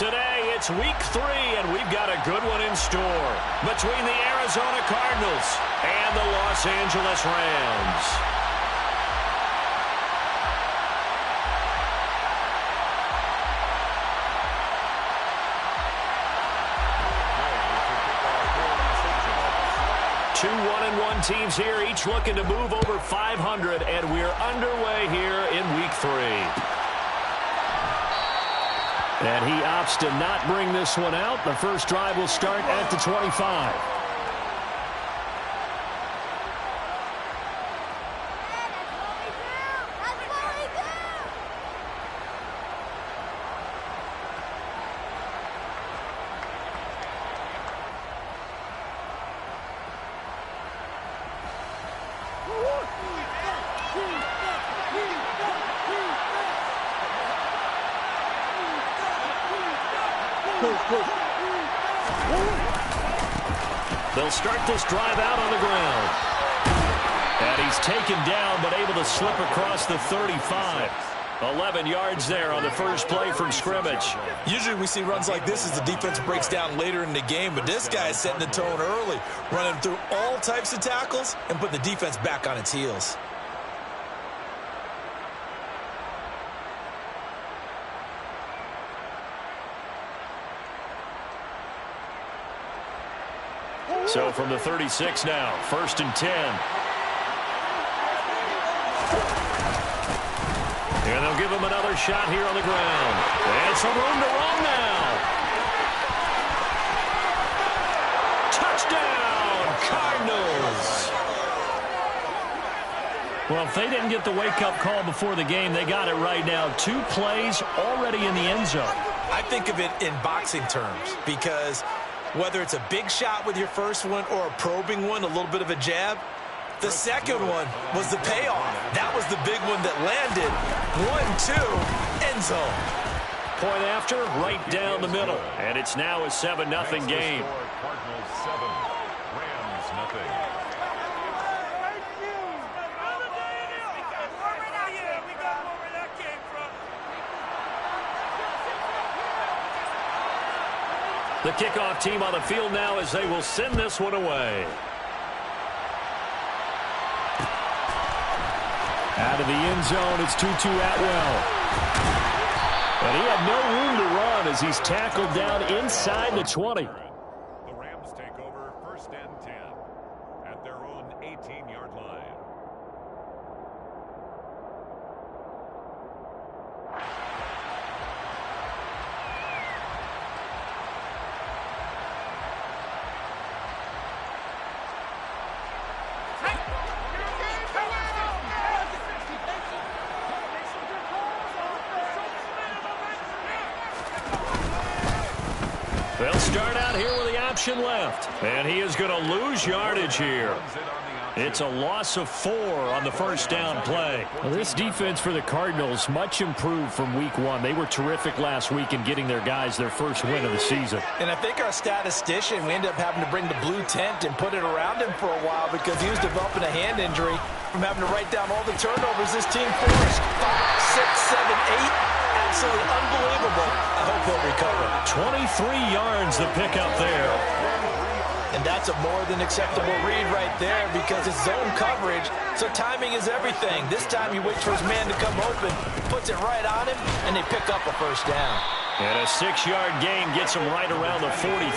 Today, it's week 3, and we've got a good one in store between the Arizona Cardinals and the Los Angeles Rams. Two 1-1 teams here, each looking to move over 500, and we're underway here in week 3. And he opts to not bring this one out. The first drive will start at the 25. They'll start this drive out on the ground. And he's taken down, but able to slip across the 35. 11 yards there on the first play from scrimmage. Usually we see runs like this as the defense breaks down later in the game, but this guy is setting the tone early, running through all types of tackles and putting the defense back on its heels. So from the 36 now, 1st and 10. And they'll give him another shot here on the ground. And some room to run now. Touchdown, Cardinals. Well, if they didn't get the wake-up call before the game, they got it right now. 2 plays already in the end zone. I think of it in boxing terms because whether it's a big shot with your first one or a probing one, a little bit of a jab, the second one was the payoff. That was the big one that landed. 1-2, end zone. Point after, right down the middle. And it's now a 7-0 game. Cardinals 7, Rams nothing. The kickoff team on the field now as they will send this one away. Out of the end zone, it's Tutu Atwell. And he had no room to run as he's tackled down inside the 20. The Rams take over 1st and 10 at their own 18-yard line. They'll start out here with the option left. And he is going to lose yardage here. It's a loss of 4 on the first down play. Well, this defense for the Cardinals much improved from week 1. They were terrific last week in getting their guys their first win of the season. And I think our statistician, we ended up having to bring the blue tent and put it around him for a while because he was developing a hand injury from having to write down all the turnovers this team forced. 5, 6, 7, 8. Absolutely unbelievable. I hope he'll recover. 23 yards the pickup there. And that's a more than acceptable read right there because it's zone coverage, so timing is everything. This time he waits for his man to come open, puts it right on him, and they pick up a first down. And a 6-yard gain gets him right around the 43.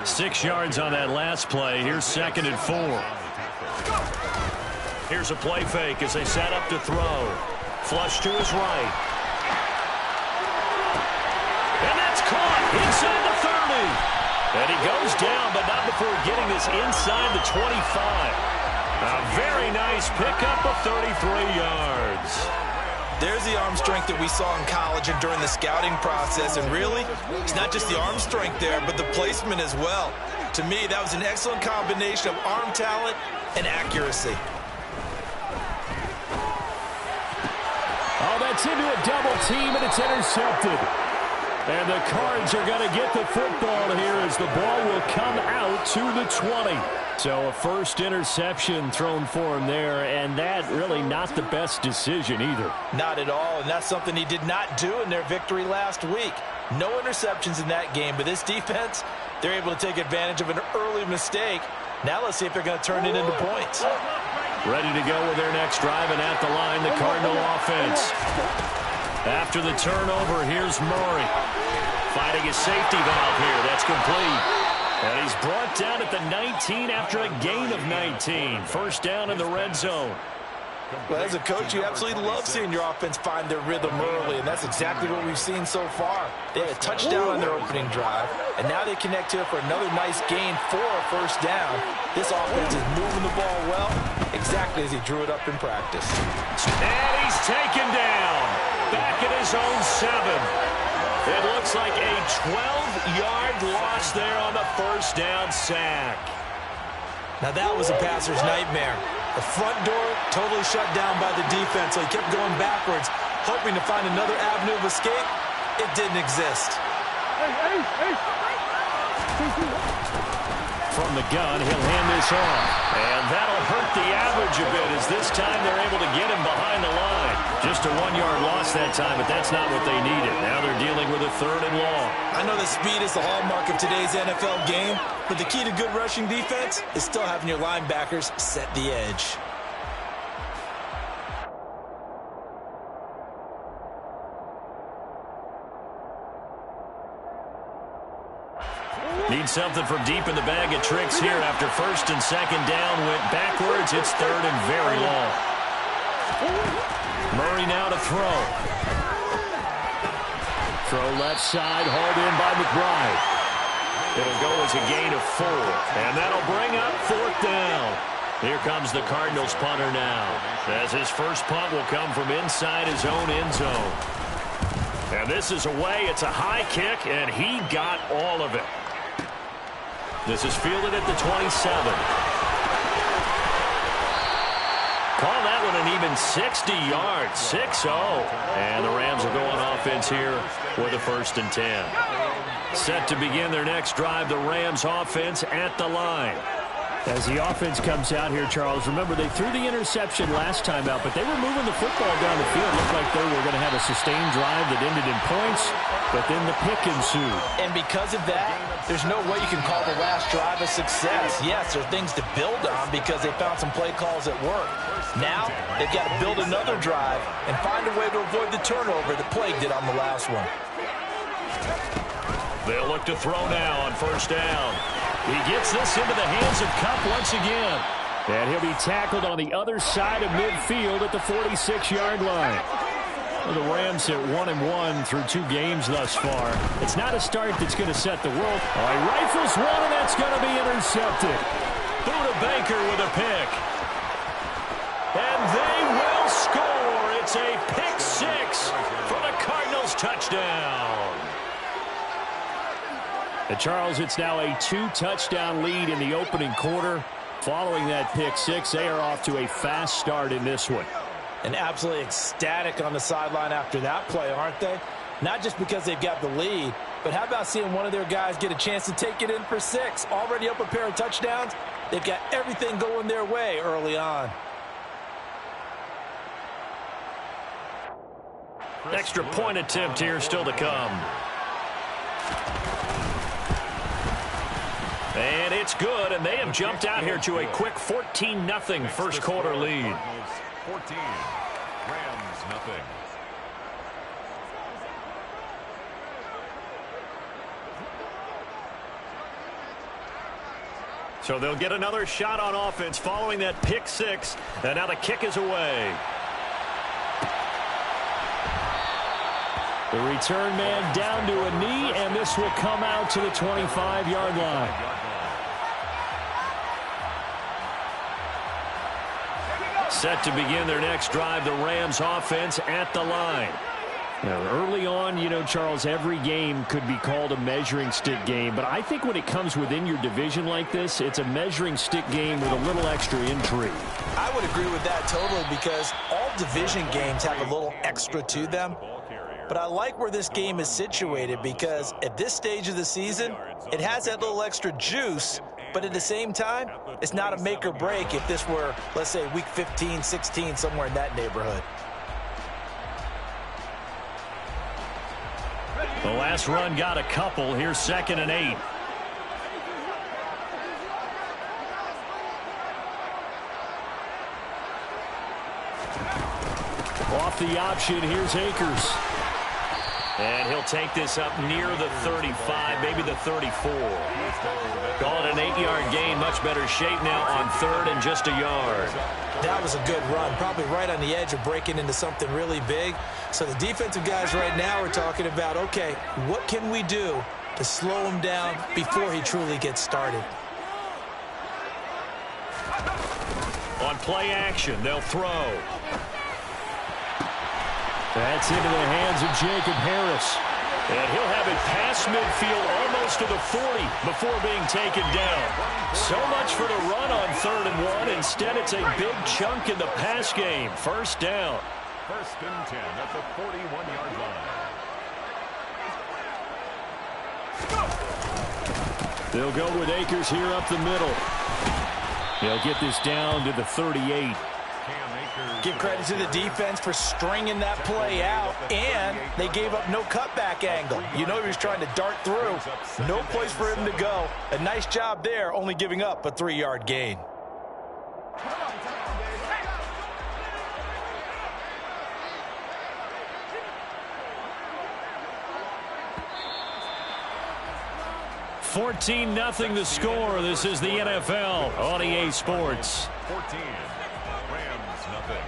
6 yards on that last play. Here's 2nd and 4. Here's a play fake as they set up to throw. Flush to his right. And that's caught inside the 30. And he goes down, but not before getting this inside the 25. A very nice pickup of 33 yards. There's the arm strength that we saw in college and during the scouting process. And really, it's not just the arm strength there, but the placement as well. To me, that was an excellent combination of arm talent and accuracy. Oh, that's into a double team, and it's intercepted. And the Cards are going to get the football here as the ball will come out to the 20. So a first interception thrown for him there, and that really not the best decision either. Not at all, and that's something he did not do in their victory last week. No interceptions in that game, but this defense, they're able to take advantage of an early mistake. Now let's see if they're going to turn it into points. Ready to go with their next drive, and at the line, the Cardinal offense. After the turnover, here's Murray. Fighting his safety valve here. That's complete. And he's brought down at the 19 after a gain of 19. First down in the red zone. Well, as a coach, you absolutely love seeing your offense find their rhythm early, and that's exactly what we've seen so far. They had a touchdown on their opening drive, and now they connect here for another nice gain for a first down. This offense is moving the ball well, exactly as he drew it up in practice. And he's taken down. Back at his own 7. It looks like a 12-yard loss there on the first down sack. Now that was a passer's nightmare. The front door totally shut down by the defense, so he kept going backwards, hoping to find another avenue of escape. It didn't exist. From the gun, he'll hand this off. And that'll hurt the average a bit, as this time they're able to get him behind the line. Just a 1-yard loss that time, but that's not what they needed. Now they're dealing with a 3rd and long. I know that speed is the hallmark of today's NFL game, but the key to good rushing defense is still having your linebackers set the edge. Need something from deep in the bag of tricks here after 1st and 2nd down went backwards. It's 3rd and very long. Murray now to throw. Throw left side, hauled in by McBride. It'll go as a gain of 4, and that'll bring up 4th down. Here comes the Cardinals punter now, as his first punt will come from inside his own end zone. And this is away. It's a high kick, and he got all of it. This is fielded at the 27. Call that one an even 60 yards, 6-0. And the Rams will go on offense here with a 1st and 10. Set to begin their next drive, the Rams offense at the line. As the offense comes out here, Charles, remember they threw the interception last time out, but they were moving the football down the field. Looked like they were going to have a sustained drive that ended in points, but then the pick ensued. And because of that, there's no way you can call the last drive a success. Yes, there are things to build on because they found some play calls that work. Now, they've got to build another drive and find a way to avoid the turnover that plagued it on the last one. They'll look to throw now on 1st down. He gets this into the hands of Kupp once again. And he'll be tackled on the other side of midfield at the 46-yard line. Well, the Rams at 1-1 through 2 games thus far. It's not a start that's going to set the world. Oh, he rifles one, and that's going to be intercepted. Buda Baker with a pick. And they will score. It's a pick 6 for the Cardinals touchdown. And Charles, it's now a 2-touchdown lead in the opening quarter. Following that pick 6, they are off to a fast start in this one. And absolutely ecstatic on the sideline after that play, aren't they? Not just because they've got the lead, but how about seeing one of their guys get a chance to take it in for 6? Already up a pair of touchdowns. They've got everything going their way early on. Extra point attempt here still to come. And it's good, and they have jumped out here to a quick 14-0 first quarter lead. 14, Rams nothing. So they'll get another shot on offense following that pick 6, and now the kick is away. The return man down to a knee, and this will come out to the 25-yard line. Set to begin their next drive, the Rams offense at the line. Now, early on, you know, Charles, every game could be called a measuring stick game, but I think when it comes within your division like this, it's a measuring stick game with a little extra intrigue. I would agree with that totally because all division games have a little extra to them. But I like where this game is situated because at this stage of the season, it has that little extra juice But at the same time, it's not a make or break if this were, let's say, week 15, 16, somewhere in that neighborhood. The last run got a couple. Here's 2nd and 8. Off the option, here's Akers. And he'll take this up near the 35, maybe the 34. Call it an 8-yard gain. Much better shape now on 3rd and just a yard. That was a good run, probably right on the edge of breaking into something really big. So the defensive guys right now are talking about, okay, what can we do to slow him down before he truly gets started? On play action, they'll throw. That's into the hands of Jacob Harris. And he'll have it past midfield almost to the 40 before being taken down. So much for the run on 3rd and 1. Instead, it's a big chunk in the pass game. 1st down. 1st and 10 at the 41-yard line. They'll go with Akers here up the middle. They'll get this down to the 38. Give credit to the defense for stringing that play out, and they gave up no cutback angle. You know he was trying to dart through. No place for him to go. A nice job there, only giving up a 3-yard gain. $14-0 the score. This is the NFL on EA Sports. 14. Rams, nothing.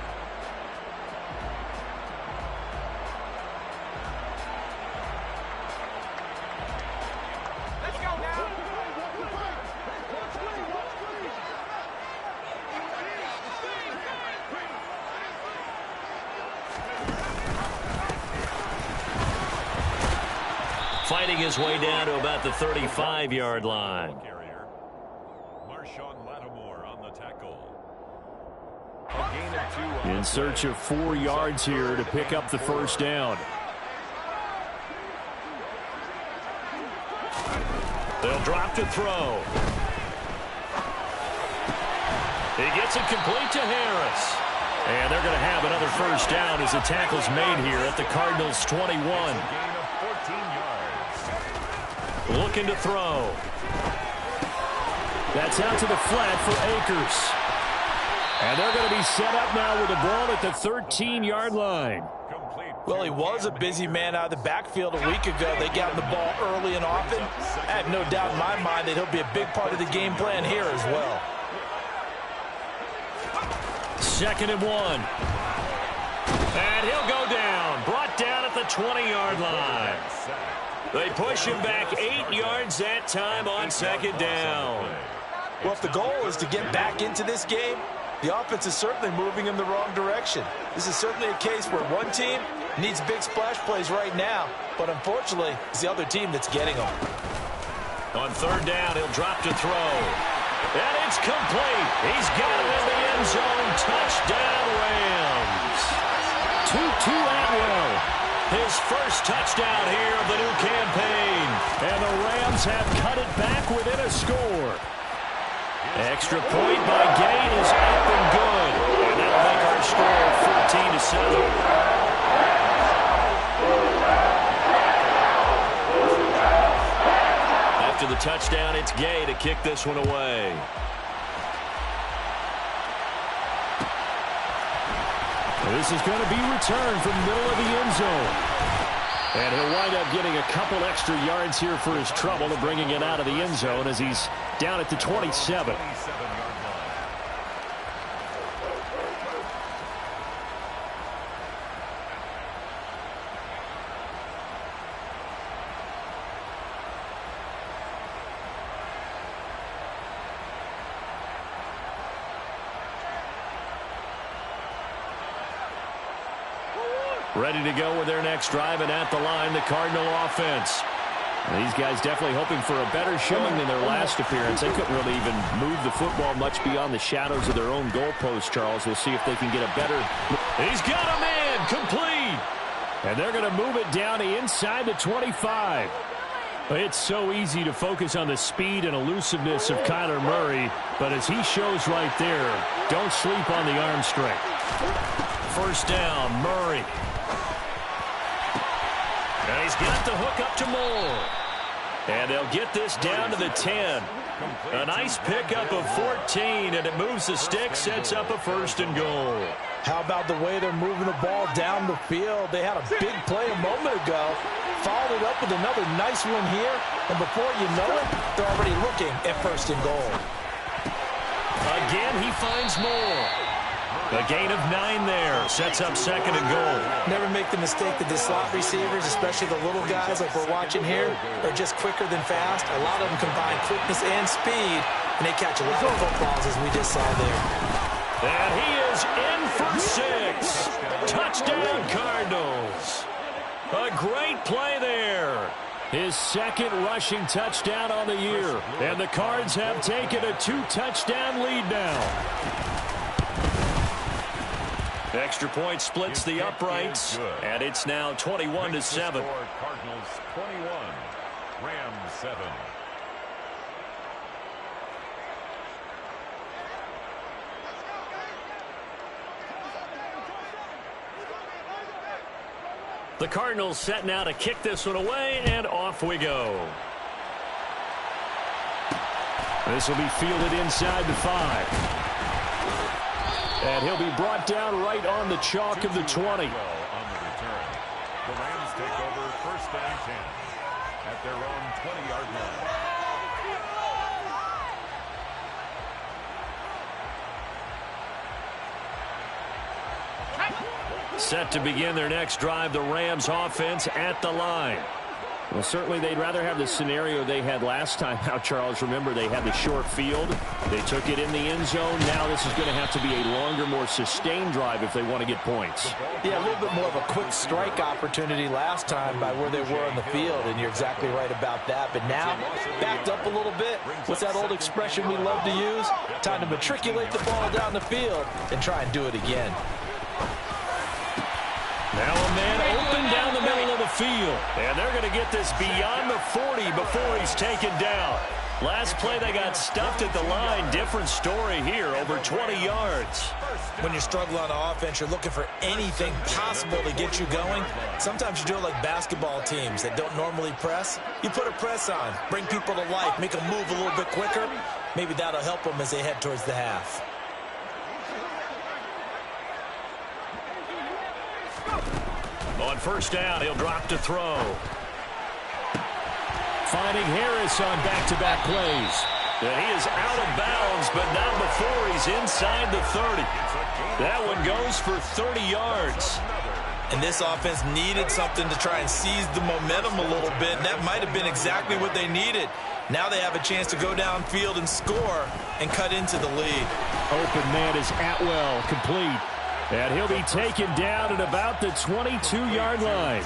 Fighting his way down to about the 35-yard line. In search of 4 yards here to pick up the 1st down. They'll drop to throw. He gets it complete to Harris. And they're going to have another 1st down as the tackle's made here at the Cardinals' 21. Looking to throw. That's out to the flat for Akers. And they're going to be set up now with the ball at the 13-yard line. Well, he was a busy man out of the backfield a week ago. They got him the ball early and often. I have no doubt in my mind that he'll be a big part of the game plan here as well. 2nd and 1. And he'll go down. Brought down at the 20-yard line. They push him back 8 yards that time on 2nd down. Well, if the goal is to get back into this game, the offense is certainly moving in the wrong direction. This is certainly a case where one team needs big splash plays right now, but unfortunately, it's the other team that's getting them. On 3rd down, he'll drop to throw. And it's complete. He's got it in the end zone. Touchdown, Rams. Tutu Atwell. His first touchdown here of the new campaign. And the Rams have cut it back within a score. Extra point by Gay is up and good. And that'll make our score 14-7. After the touchdown, it's Gay to kick this one away. This is going to be returned from the middle of the end zone. And he'll wind up getting a couple extra yards here for his trouble to bringing it out of the end zone as he's down at the 27. Ready to go with their next drive, and at the line, the Cardinal offense. These guys definitely hoping for a better showing than their last appearance. They couldn't really even move the football much beyond the shadows of their own goalpost, Charles. We'll see if they can get a better... He's got a man complete. And they're going to move it down to inside the 25. It's so easy to focus on the speed and elusiveness of Kyler Murray, but as he shows right there, don't sleep on the arm strength. First down, Murray. And he's got the hook up to Moore. And they'll get this down to the 10. A nice pickup of 14, and it moves the stick, sets up a first and goal. How about the way they're moving the ball down the field? They had a big play a moment ago. Followed it up with another nice one here, and before you know it, they're already looking at first and goal. Again, he finds more. A gain of 9 there, sets up second and goal. Never make the mistake that the slot receivers, especially the little guys like we're watching here, are just quicker than fast. A lot of them combine quickness and speed, and they catch a lot of footballs, as we just saw there. And he is in for 6. Touchdown, Cardinals. A great play there. His second rushing touchdown on the year. And the Cards have taken a 2-touchdown lead now. Extra point splits the uprights. And it's now 21-7. Cardinals 21, Rams 7. The Cardinals set now to kick this one away, and off we go. This will be fielded inside the 5. And he'll be brought down right on the chalk of the 20. On the return, the Rams take over first and 10 at their own 20-yard line. Set to begin their next drive, the Rams offense at the line. Well, certainly they'd rather have the scenario they had last time out, Charles. Remember, they had the short field. They took it in the end zone. Now this is going to have to be a longer, more sustained drive if they want to get points. Yeah, a little bit more of a quick strike opportunity last time by where they were on the field, and you're exactly right about that. But now, backed up a little bit. What's that old expression we love to use? Time to matriculate the ball down the field and try and do it again. Now a man open down the middle of the field. And they're going to get this beyond the 40 before he's taken down. Last play they got stuffed at the line. Different story here, over 20 yards. When you're struggling on offense, you're looking for anything possible to get you going. Sometimes you do it like basketball teams that don't normally press. You put a press on, bring people to life, make them move a little bit quicker. Maybe that'll help them as they head towards the half. On first down, he'll drop to throw. Finding Harris on back-to-back plays. And he is out of bounds, but not before he's inside the 30. That one goes for 30 yards. And this offense needed something to try and seize the momentum a little bit, and that might have been exactly what they needed. Now they have a chance to go downfield and score and cut into the lead. Open man is Atwell, complete. And he'll be taken down at about the 22-yard line.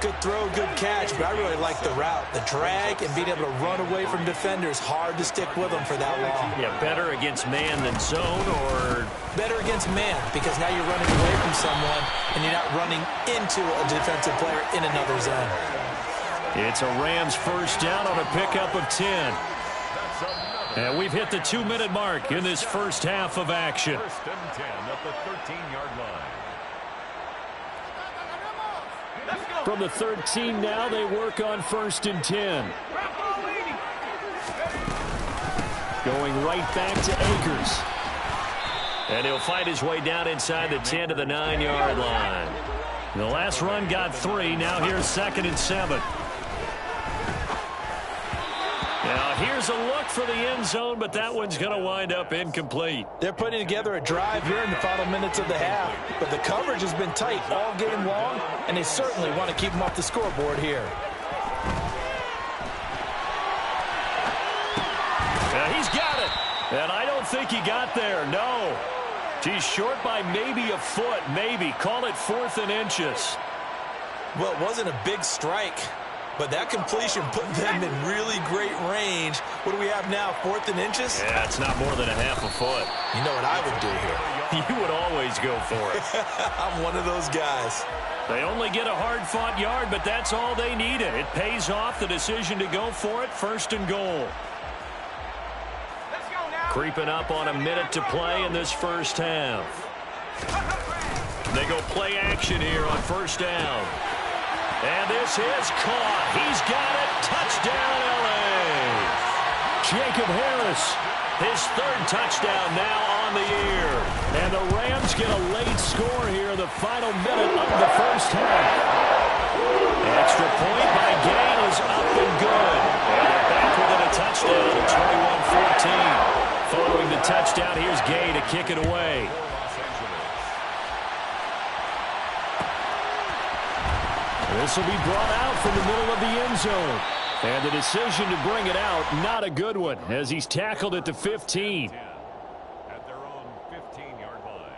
Good throw, good catch, but I really like the route. The drag and being able to run away from defenders, hard to stick with them for that long. Yeah, better against man than zone, or? Better against man, because now you're running away from someone and you're not running into a defensive player in another zone. It's a Rams first down on a pickup of 10. And we've hit the 2-minute mark in this first half of action. First and 10 at the 13-yard line. From the 13 now, they work on first and 10. Going right back to Akers. And he'll fight his way down inside the 10 to the 9-yard line. The last run got 3. Now here's second and 7. Now here's a look for the end zone, but that one's going to wind up incomplete. They're putting together a drive here in the final minutes of the half, but the coverage has been tight all game long, and they certainly want to keep them off the scoreboard here. Now he's got it, and I don't think he got there, no. He's short by maybe a foot, maybe. Call it 4th and inches. Well, it wasn't a big strike. But that completion put them in really great range. What do we have now, 4th and inches? Yeah, it's not more than a half a foot. You know what I would do here? You would always go for it. I'm one of those guys. They only get a hard-fought yard, but that's all they needed. It pays off the decision to go for it, 1st and goal. Creeping up on a minute to play in this first half. They go play action here on 1st down. And this is caught. He's got it. Touchdown, L.A. Jacob Harris, his 3rd touchdown now on the year. And the Rams get a late score here in the final minute of the first half. Extra point by Gay is up and good. And they're back within a touchdown at 21-14. Following the touchdown, here's Gay to kick it away. This will be brought out from the middle of the end zone. And the decision to bring it out, not a good one, as he's tackled at the 15. At their own 15-yard line.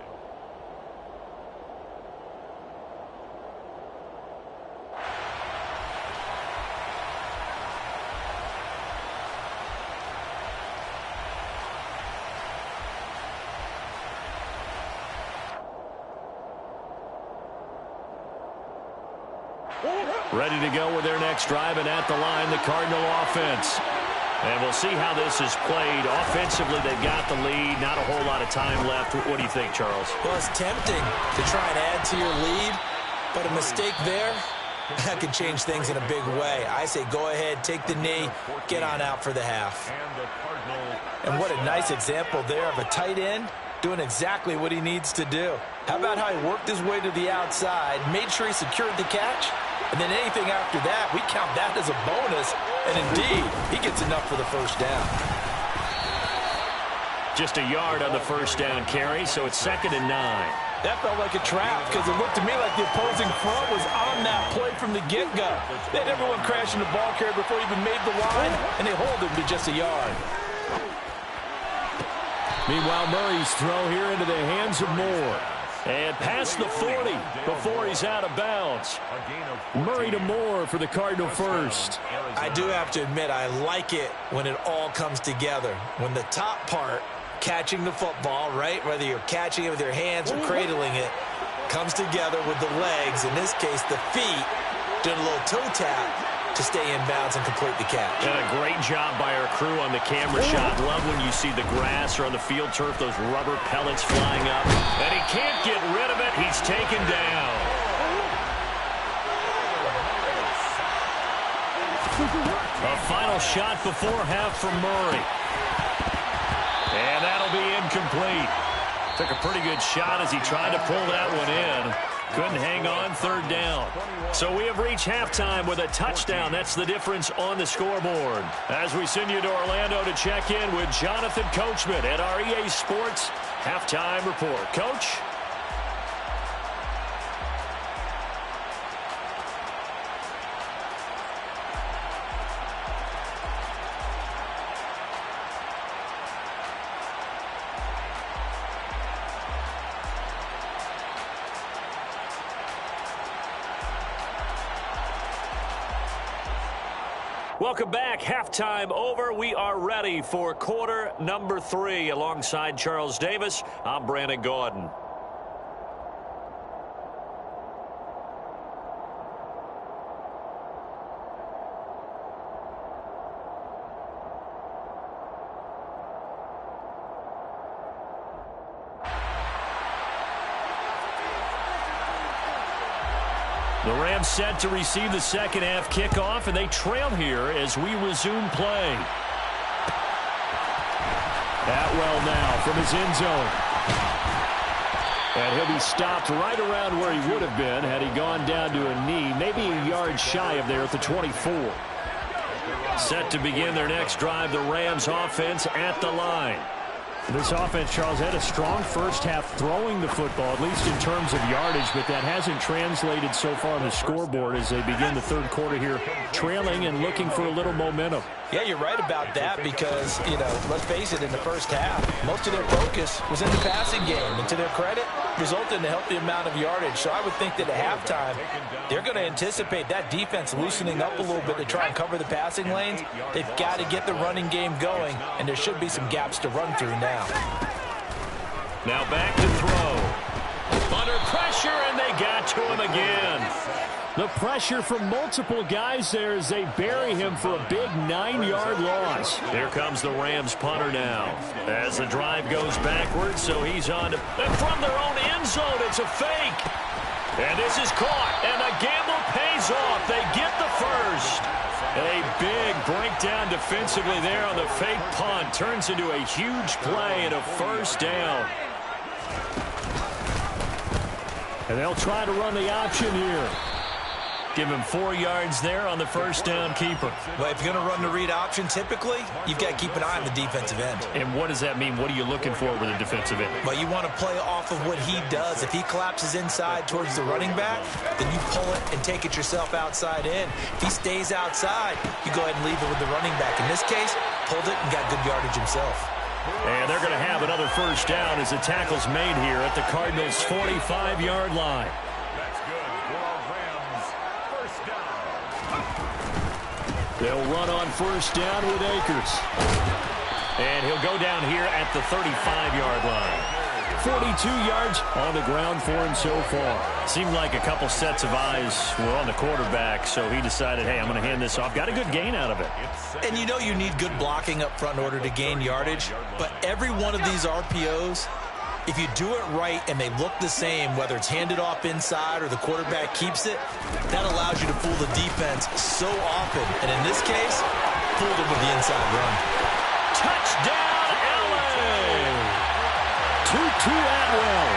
Ready to go with their next drive, and at the line, the Cardinal offense. And we'll see how this is played. Offensively, they've got the lead. Not a whole lot of time left. What do you think, Charles? Well, it's tempting to try and add to your lead, but a mistake there, that could change things in a big way. I say go ahead, take the knee, get on out for the half. And what a nice example there of a tight end doing exactly what he needs to do. How about how he worked his way to the outside, made sure he secured the catch, and then anything after that, we count that as a bonus. And indeed, he gets enough for the first down. Just a yard on the first down carry, so it's 2nd and 9. That felt like a trap because it looked to me like the opposing front was on that play from the get-go. They had everyone crashing the ball carrier before he even made the line, and they hold him to just a yard. Meanwhile, Murray's throw here into the hands of Moore. And past the 40 before he's out of bounds. Murray to Moore for the Cardinal first. I do have to admit, I like it when it all comes together. When the top part, catching the football, right, whether you're catching it with your hands or cradling it, comes together with the legs, in this case the feet, doing a little toe tap to stay in bounds and complete the catch. And a great job by our crew on the camera shot. Love when you see the grass or on the field turf, those rubber pellets flying up. And he can't get rid of it. He's taken down. A final shot before half from Murray. And that'll be incomplete. Took a pretty good shot as he tried to pull that one in. Couldn't hang on, 3rd down. So we have reached halftime with a touchdown. That's the difference on the scoreboard. As we send you to Orlando to check in with Jonathan Coachman at our EA Sports Halftime Report. Coach? Welcome back. Halftime over. We are ready for quarter number 3. Alongside Charles Davis, I'm Brandon Gaudin. The Rams set to receive the second half kickoff, and they trail here as we resume play. Atwell now from his end zone. And he'll be stopped right around where he would have been had he gone down to a knee, maybe a yard shy of there at the 24. Set to begin their next drive, the Rams offense at the line. This offense, Charles, had a strong first half throwing the football, at least in terms of yardage, but that hasn't translated so far on the scoreboard as they begin the third quarter here, trailing and looking for a little momentum. Yeah, you're right about that because, let's face it, in the first half, most of their focus was in the passing game. And to their credit, resulted in a healthy amount of yardage. So I would think that at halftime, they're going to anticipate that defense loosening up a little bit to try and cover the passing lanes. They've got to get the running game going, and there should be some gaps to run through now. Now back to throw. Under pressure, and they got to him again. The pressure from multiple guys there as they bury him for a big 9-yard loss. Here comes the Rams punter now. As the drive goes backwards, so he's on to, and from their own end zone, it's a fake. And this is caught, and the gamble pays off. They get the first. A big breakdown defensively there on the fake punt. Turns into a huge play and a first down. And they'll try to run the option here. Give him 4 yards there on the first down keeper. Well, if you're going to run the read option, typically, you've got to keep an eye on the defensive end. And what does that mean? What are you looking for with a defensive end? Well, you want to play off of what he does. If he collapses inside towards the running back, then you pull it and take it yourself outside in. If he stays outside, you go ahead and leave it with the running back. In this case, pulled it and got good yardage himself. And they're going to have another first down as the tackle's made here at the Cardinals' 45-yard line. That's good for our Rams. First down. They'll run on first down with Akers. And he'll go down here at the 35-yard line. 42 yards on the ground for him so far. Seemed like a couple sets of eyes were on the quarterback, so he decided, hey, I'm going to hand this off. Got a good gain out of it. And you need good blocking up front in order to gain yardage. But every one of these RPOs, if you do it right and they look the same, whether it's handed off inside or the quarterback keeps it, that allows you to fool the defense so often. And in this case, fooled them with the inside run. Touchdown, LA! Tutu Atwell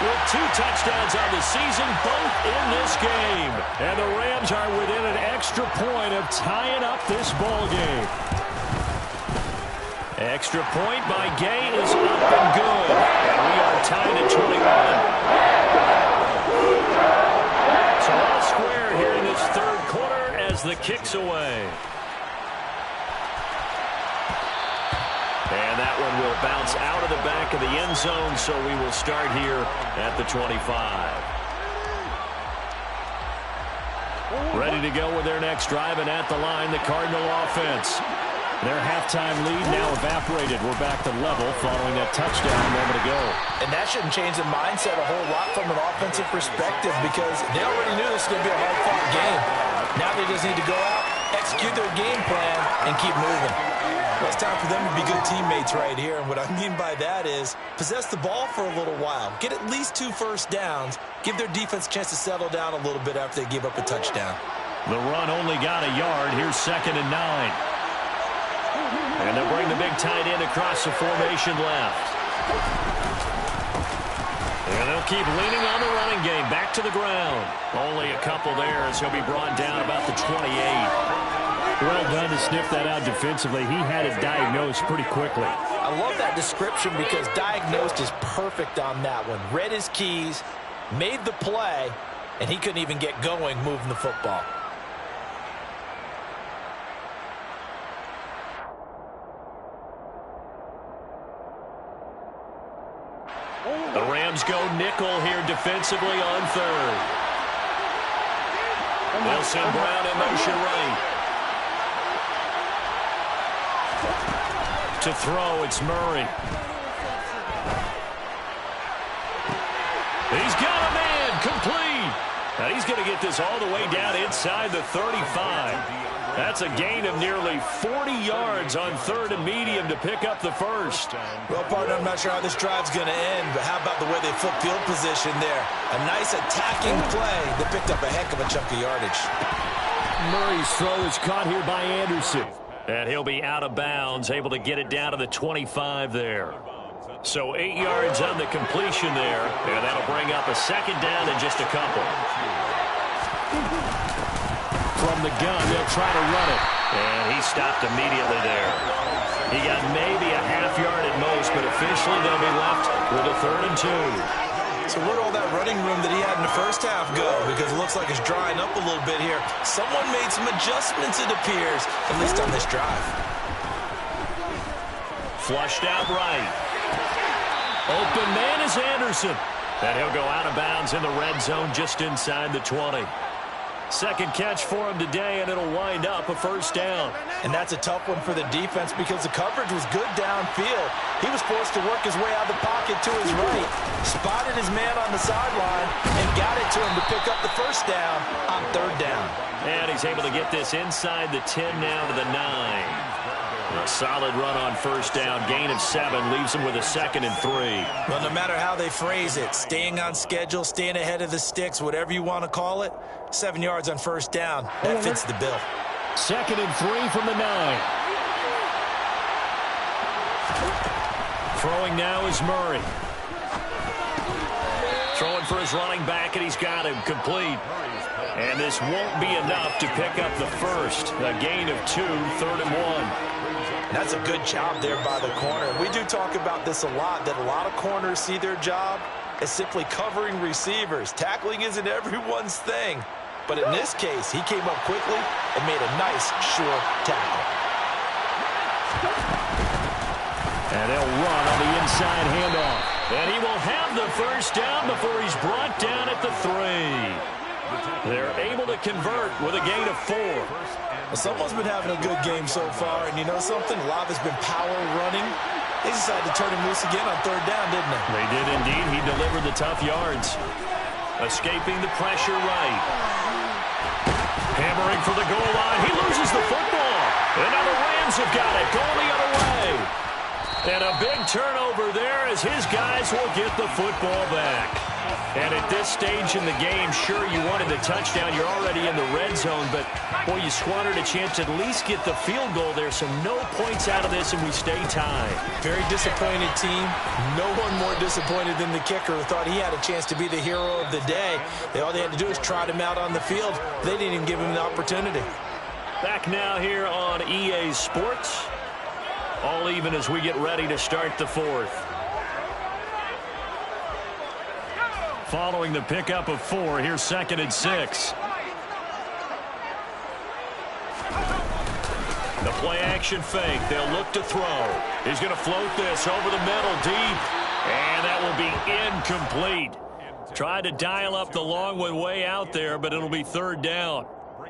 with 2 touchdowns on the season, both in this game. And the Rams are within an extra point of tying up this ball game. Extra point by Gay is up and good. And we are tied at 21. So all square here in this third quarter as the kick's away. And that one will bounce out of the back of the end zone, so we will start here at the 25. Ready to go with their next drive, and at the line, the Cardinal offense. Their halftime lead now evaporated. We're back to level following that touchdown a moment ago. And that shouldn't change the mindset a whole lot from an offensive perspective because they already knew this was going to be a hard-fought game. Now they just need to go out, execute their game plan, and keep moving. Well, it's time for them to be good teammates right here. And what I mean by that is possess the ball for a little while. Get at least 2 first downs. Give their defense a chance to settle down a little bit after they give up a touchdown. The run only got a yard. Here's 2nd and 9. And they'll bring the big tight end across the formation left. And they'll keep leaning on the running game. Back to the ground. Only a couple there as he'll be brought down about the 28. Well done to sniff that out defensively. He had it diagnosed pretty quickly. I love that description because diagnosed is perfect on that one. Read his keys, made the play, and he couldn't even get going moving the football. The Rams go nickel here defensively on 3rd. They'll send Brown in motion right. To throw, it's Murray. He's got a man, complete. Now he's going to get this all the way down inside the 35. That's a gain of nearly 40 yards on 3rd and medium to pick up the first. Well, partner, I'm not sure how this drive's going to end, but how about the way they flip field position there? A nice attacking play that picked up a heck of a chunk of yardage. Murray's throw is caught here by Anderson. And he'll be out of bounds, able to get it down to the 25 there. So 8 yards on the completion there, and that'll bring up a 2nd down and just a couple. From the gun, they'll try to run it. And he stopped immediately there. He got maybe a half yard at most, but officially they'll be left with a 3rd and 2. So where'd all that running room that he had in the first half go? Because it looks like it's drying up a little bit here. Someone made some adjustments, it appears, at least on this drive. Flushed out right. Open man is Anderson. And he'll go out of bounds in the red zone just inside the 20. Second catch for him today, and it'll wind up a 1st down. And that's a tough one for the defense because the coverage was good downfield. He was forced to work his way out of the pocket to his right, spotted his man on the sideline, and got it to him to pick up the 1st down on 3rd down. And he's able to get this inside the 10 now to the 9. A solid run on 1st down. Gain of 7 leaves him with a 2nd and 3. Well, no matter how they phrase it, staying on schedule, staying ahead of the sticks, whatever you want to call it, 7 yards on 1st down. That fits the bill. 2nd and 3 from the 9. Throwing now is Murray. Throwing for his running back, and he's got him complete. And this won't be enough to pick up the 1st. A gain of 2, 3rd and 1. That's a good job there by the corner. We do talk about this a lot, that a lot of corners see their job as simply covering receivers. Tackling isn't everyone's thing. But in this case, he came up quickly and made a nice, sure tackle. And they'll run on the inside handoff. And he will have the 1st down before he's brought down at the 3. They're able to convert with a gain of 4. Well, someone's been having a good game so far, and you know something? A lot has been power running. They decided to turn him loose again on 3rd down, didn't they? They did indeed. He delivered the tough yards. Escaping the pressure right. Hammering for the goal line. He loses the football. And now the Rams have got it. Going the other way. And a big turnover there as his guys will get the football back. And at this stage in the game, sure, you wanted the touchdown. You're already in the red zone, but, boy, you squandered a chance to at least get the field goal there. So no points out of this, and we stay tied. Very disappointed team. No one more disappointed than the kicker who thought he had a chance to be the hero of the day. All they had to do was trot him out on the field. They didn't even give him the opportunity. Back now here on EA Sports. All even as we get ready to start the 4th. Following the pickup of 4, here's 2nd and 6. The play-action fake. They'll look to throw. He's going to float this over the middle deep. And that will be incomplete. Tried to dial up the long one way out there, but it'll be 3rd down.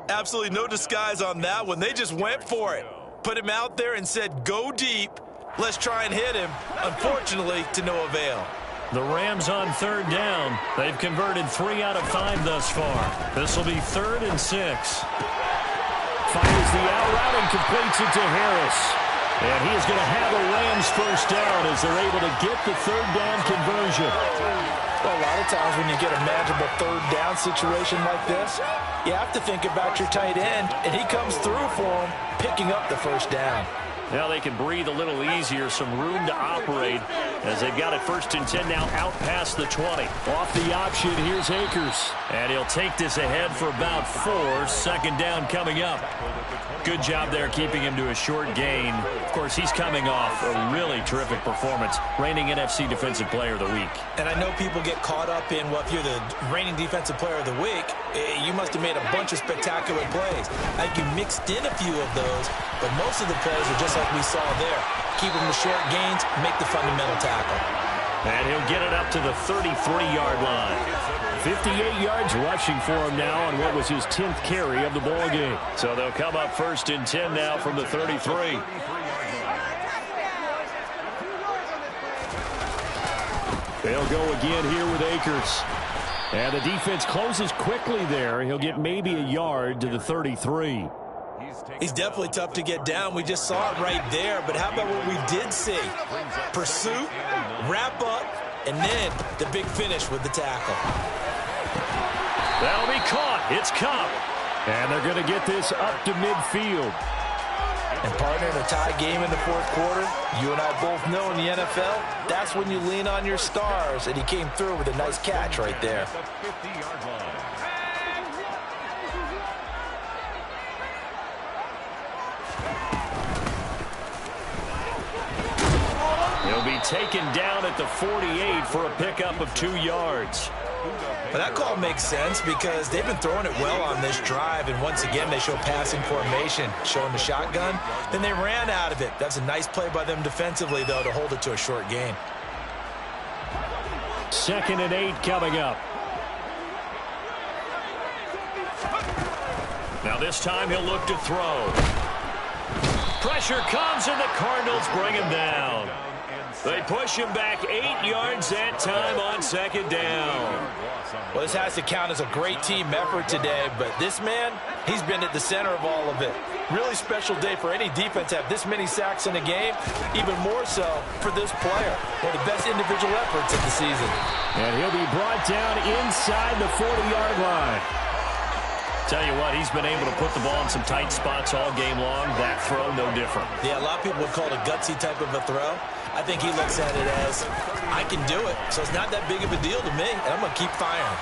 Absolutely no disguise on that one. They just went for it. Put him out there and said, go deep. Let's try and hit him. Unfortunately, to no avail. The Rams on 3rd down. They've converted 3 out of 5 thus far. This will be 3rd and 6. Fires the out route and completes it to Harris. And he is going to have a Rams 1st down as they're able to get the 3rd down conversion. Well, a lot of times when you get a manageable 3rd down situation like this, you have to think about your tight end, and he comes through for him, picking up the 1st down. Now they can breathe a little easier, some room to operate as they've got it 1st and 10 now out past the 20. Off the option, here's Akers. And he'll take this ahead for about 4. 2nd down coming up. Good job there keeping him to a short gain. Of course, he's coming off a really terrific performance, reigning NFC Defensive Player of the Week. And I know people get caught up in, well, if you're the reigning Defensive Player of the Week, you must have made a bunch of spectacular plays. I think you mixed in a few of those, but most of the plays are just like we saw there. Keep them to short gains, make the fundamental tackle. And he'll get it up to the 33-yard line. 58 yards rushing for him now on what was his 10th carry of the ball game. So they'll come up 1st and 10 now from the 33. They'll go again here with Akers. And the defense closes quickly there. He'll get maybe a yard to the 33. He's definitely tough to get down. We just saw it right there. But how about what we did see? Pursuit, wrap up, and then the big finish with the tackle. That'll be caught. It's Cup. And they're going to get this up to midfield. And partner, in a tie game in the 4th quarter, you and I both know in the NFL, that's when you lean on your stars. And he came through with a nice catch right there. taken down at the 48 for a pickup of 2 yards. But that call makes sense because they've been throwing it well on this drive, and once again they show passing formation, showing the shotgun. Then they ran out of it. That's a nice play by them defensively, though, to hold it to a short gain. 2nd and 8 coming up. Now this time he'll look to throw. Pressure comes, and the Cardinals bring him down. They push him back 8 yards that time on 2nd down. Well, this has to count as a great team effort today, but this man, he's been at the center of all of it. Really special day for any defense to have this many sacks in a game, even more so for this player. One of the best individual efforts of the season. And he'll be brought down inside the 40-yard line. Tell you what, he's been able to put the ball in some tight spots all game long. That throw, no different. Yeah, a lot of people would call it a gutsy type of a throw. I think he looks at it as, I can do it, so it's not that big of a deal to me, and I'm going to keep firing.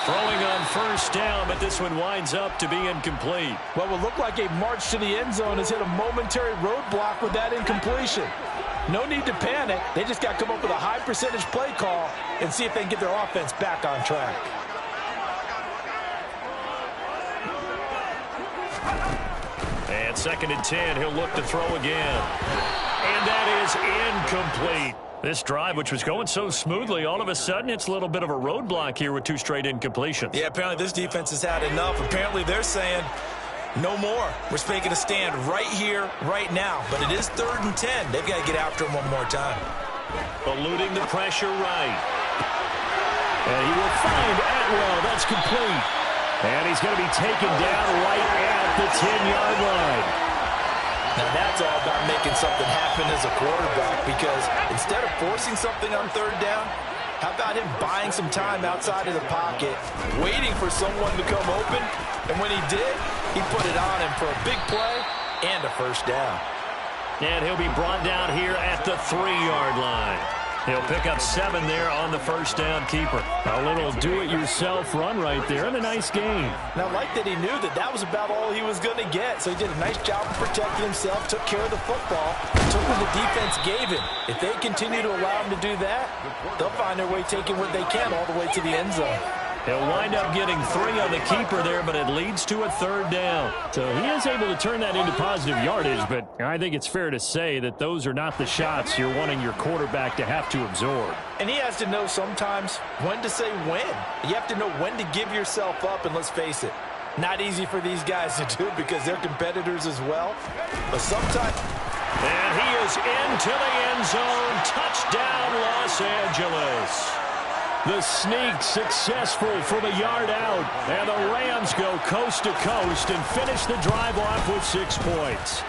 Throwing on 1st down, but this one winds up to be incomplete. What would look like a march to the end zone has hit a momentary roadblock with that incompletion. No need to panic. They just got to come up with a high percentage play call and see if they can get their offense back on track. And 2nd and 10, he'll look to throw again. And that is incomplete. This drive, which was going so smoothly, all of a sudden it's a little bit of a roadblock here with 2 straight incompletions. Yeah, apparently this defense has had enough. Apparently they're saying, no more. We're making a stand right here, right now. But it is 3rd and 10. They've got to get after him one more time. Eluding the pressure right. And he will find Atwell. That's complete. And he's going to be taken down right at the 10-yard line. Now that's all about making something happen as a quarterback, because instead of forcing something on 3rd down, how about him buying some time outside of the pocket, waiting for someone to come open, and when he did, he put it on him for a big play and a 1st down. And he'll be brought down here at the 3-yard line. He'll pick up 7 there on the 1st down keeper. A little do-it-yourself run right there, and a nice game. Now, I like that he knew that that was about all he was going to get, so he did a nice job of protecting himself, took care of the football, took what the defense gave him. If they continue to allow him to do that, they'll find their way taking what they can all the way to the end zone. He'll wind up getting 3 on the keeper there, but it leads to a 3rd down. So he is able to turn that into positive yardage, but I think it's fair to say that those are not the shots you're wanting your quarterback to have to absorb. And he has to know sometimes when to say when. You have to know when to give yourself up, and let's face it, not easy for these guys to do because they're competitors as well. But sometimes... And he is into the end zone. Touchdown, Los Angeles. The sneak successful from a yard out. And the Rams go coast to coast and finish the drive off with 6 points.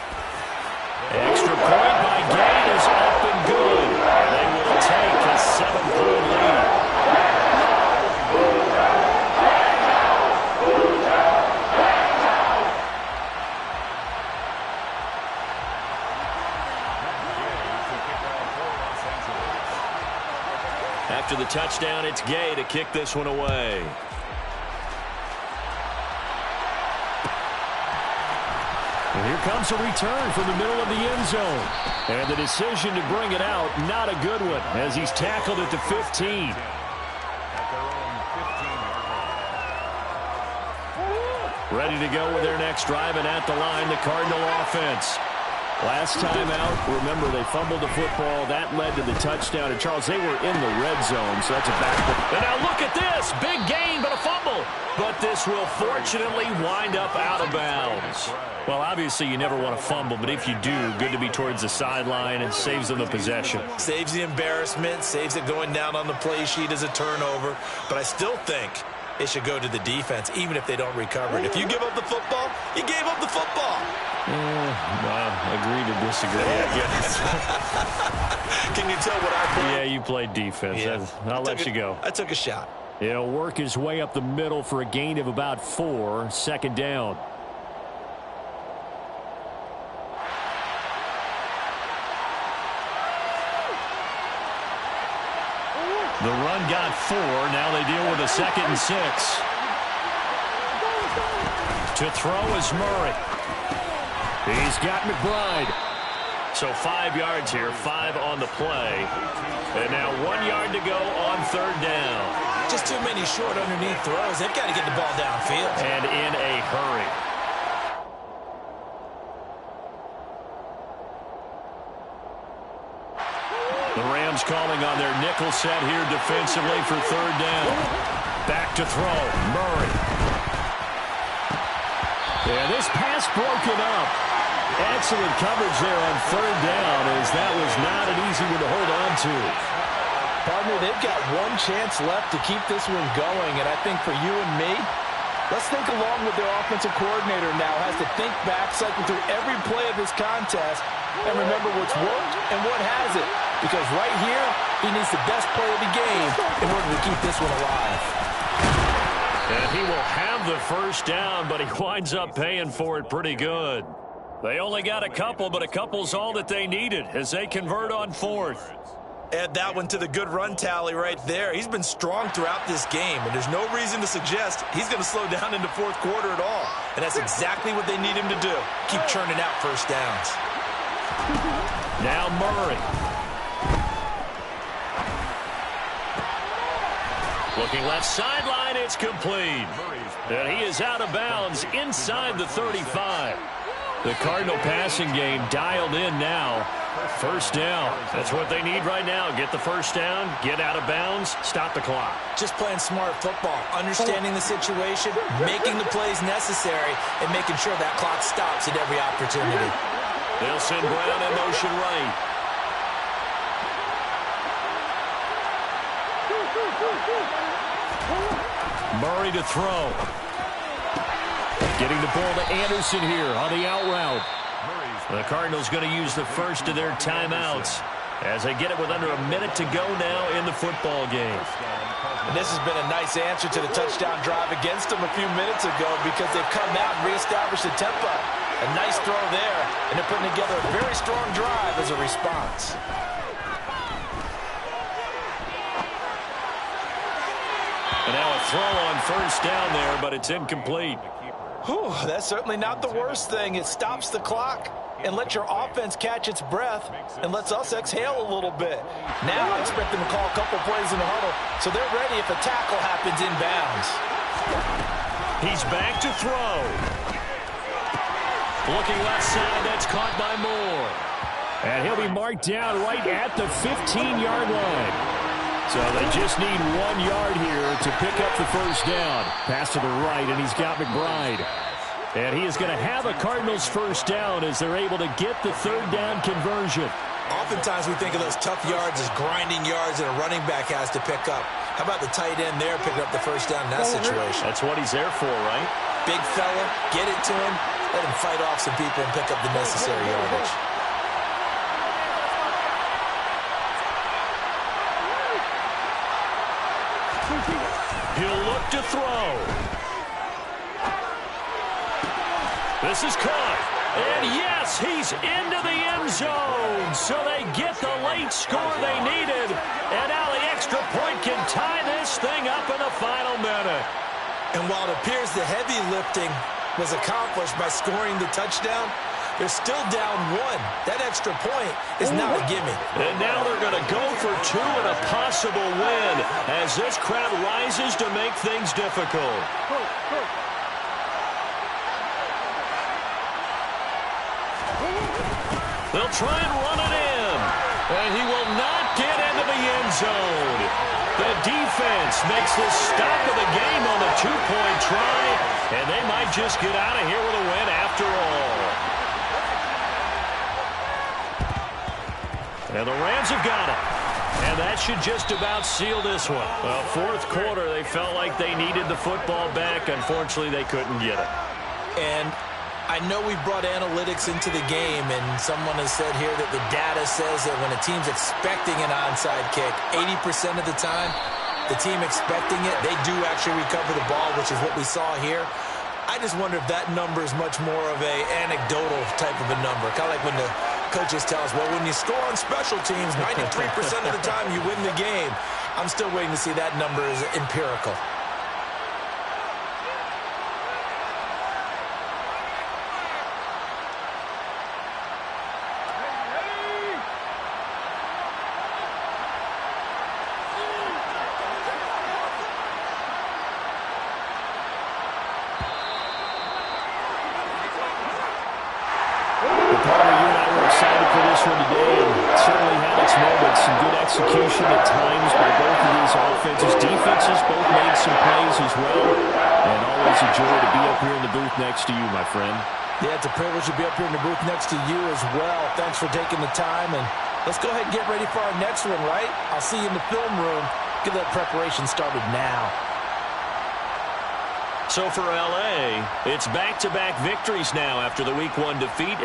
Extra point by Gate is up and good. They will take a 7-point lead. After the touchdown, it's Gay to kick this one away. And here comes a return from the middle of the end zone. And the decision to bring it out, not a good one, as he's tackled at the 15. Ready to go with their next drive, and at the line, the Cardinal offense. Last time out, remember, they fumbled the football. That led to the touchdown. And, Charles, they were in the red zone, so that's a back. And now look at this. Big gain, but a fumble. But this will fortunately wind up out of bounds. Well, obviously, you never want to fumble, but if you do, good to be towards the sideline and saves them the possession. Saves the embarrassment, saves it going down on the play sheet as a turnover. But I still think it should go to the defense, even if they don't recover it. If you give up the football, you gave up the football. Well, agree to disagree, I guess. Can you tell what I played? Yeah, you played defense. Yeah. I'll let you go. I took a shot. He'll work his way up the middle for a gain of about 4, 2nd down. The run got 4. Now they deal with a 2nd and 6. To throw is Murray. He's got McBride. So 5 yards here, 5 on the play. And now 1 yard to go on third down. Just too many short underneath throws. They've got to get the ball downfield. And in a hurry. The Rams calling on their nickel set here defensively for third down. Back to throw. Murray. Yeah, this pass broken up. Excellent coverage there on third down, as that was not an easy one to hold on to. Partner, they've got one chance left to keep this one going, and I think for you and me, let's think along with their offensive coordinator now. Has to think back, cycle through every play of this contest, and remember what's worked and what hasn't. Because right here, he needs the best play of the game in order to keep this one alive. And he will have the first down, but he winds up paying for it pretty good. They only got a couple, but a couple's all that they needed as they convert on fourth. Add that one to the good run tally right there. He's been strong throughout this game, and there's no reason to suggest he's going to slow down into fourth quarter at all. And that's exactly what they need him to do. Keep churning out first downs. Now Murray. Looking left sideline, it's complete. And he is out of bounds inside the 35. The Cardinal passing game dialed in now. First down. That's what they need right now. Get the first down, get out of bounds, stop the clock. Just playing smart football, understanding the situation, making the plays necessary, and making sure that clock stops at every opportunity. They'll send Brown in motion right. Murray to throw. Getting the ball to Anderson here on the out route. The Cardinals going to use the first of their timeouts as they get it with under a minute to go now in the football game. And this has been a nice answer to the touchdown drive against them a few minutes ago because they've come out and reestablished the tempo. A nice throw there, and they're putting together a very strong drive as a response. And now a throw on first down there, but it's incomplete. Whew, that's certainly not the worst thing. It stops the clock and lets your offense catch its breath and lets us exhale a little bit. Now I expect them to call a couple plays in the huddle so they're ready if a tackle happens inbounds. He's back to throw. Looking left side, that's caught by Moore. And he'll be marked down right at the 15-yard line. So they just need 1 yard here to pick up the first down. Pass to the right, and he's got McBride. And he is going to have a Cardinals first down as they're able to get the third down conversion. Oftentimes we think of those tough yards as grinding yards that a running back has to pick up. How about the tight end there picking up the first down in that situation? That's what he's there for, right? Big fella, get it to him, let him fight off some people and pick up the necessary yardage. He'll look to throw. This is caught. And yes, he's into the end zone. So they get the late score they needed. And now the extra point can tie this thing up in the final minute. And while it appears the heavy lifting was accomplished by scoring the touchdown, they're still down 1. That extra point is not a gimme. And now they're going to go for 2 and a possible win as this crowd rises to make things difficult. They'll try and run it in. And he will not get into the end zone. The defense makes the stop of the game on the 2-point try. And they might just get out of here with a win after all. And the Rams have got it. And that should just about seal this one. Well, fourth quarter, they felt like they needed the football back. Unfortunately, they couldn't get it. And I know we brought analytics into the game, and someone has said here that the data says that when a team's expecting an onside kick, 80% of the time, the team expecting it, they do actually recover the ball, which is what we saw here. I just wonder if that number is much more of a anecdotal type of a number. Kind of like when the coaches tell us, well, when you score on special teams, 93% of the time you win the game. I'm still waiting to see that number is empirical. partner, you and I were excited for this one today, and it certainly had its moments. Some good execution at times by both of these offenses. Defenses both made some plays as well. And always a joy to be up here in the booth next to you, my friend. Yeah, it's a privilege to be up here in the booth next to you as well. Thanks for taking the time, and let's go ahead and get ready for our next one, right? I'll see you in the film room. Get that preparation started now. So for LA, it's back-to-back victories now after the Week 1 defeat.